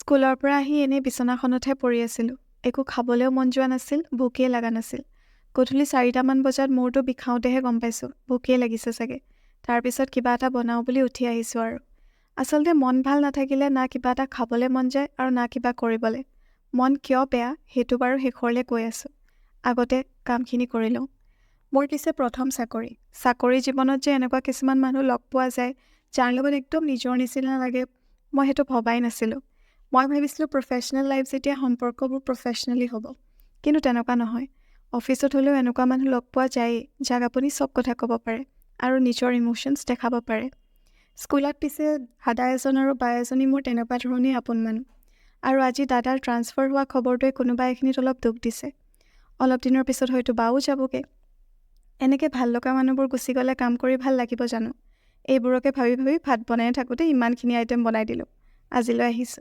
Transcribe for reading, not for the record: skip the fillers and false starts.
স্কুলৰ পৰা আহি এনেই বিচনাখনতহে পৰি আছিলোঁ। একো খাবলৈও মন যোৱা নাছিল, ভোকেই লগা নাছিল। গধূলি 4টামান বজাত মূৰটো বিষাওঁতেহে গম পাইছোঁ, ভোকেই লাগিছে চাগে। তাৰপিছত কিবা এটা বনাওঁ বুলি উঠি আহিছোঁ আৰু। আচলতে মন ভাল নাথাকিলে না কিবা এটা খাবলৈ মন যায় আৰু না কিবা কৰিবলৈ। মন কিয় বেয়া সেইটো বাৰু শেষৰলৈ কৈ আছোঁ। আগতে কামখিনি কৰি লওঁ। মোৰ পিছে প্ৰথম চাকৰি। চাকৰি জীৱনত যে এনেকুৱা কিছুমান মানুহ লগ পোৱা যায়, যাৰ লগত একদম নিজৰ নিচিনা লাগে, মই সেইটো ভবাই নাছিলোঁ। মই ভাবিছিলোঁ প্ৰফেশ্যনেল লাইফ যেতিয়া সম্পৰ্কবোৰ প্ৰফেশ্যনেলি হ'ব। কিন্তু তেনেকুৱা নহয়। অফিচত হ'লেও এনেকুৱা মানুহ লগ পোৱা যায়েই, যাক আপুনি চব কথা ক'ব পাৰে আৰু নিজৰ ইম'শ্যনছ দেখাব পাৰে। স্কুলত পিছে দাদা এজন আৰু বা এজনী মোৰ তেনেকুৱা ধৰণেই আপোন মানুহ। আৰু আজি দাদাৰ ট্ৰান্সফাৰ হোৱা খবৰটোৱে কোনোবা এখিনিত অলপ দুখ দিছে। অলপ দিনৰ পিছত হয়তো বাও যাবগৈ। এনেকৈ ভাল লগা মানুহবোৰ গুচি গ'লে কাম কৰি ভাল লাগিব জানো? এইবোৰকে ভাবি ভাবি ভাত বনাই থাকোঁতে ইমানখিনি আইটেম বনাই দিলোঁ। আজিলৈ আহিছোঁ।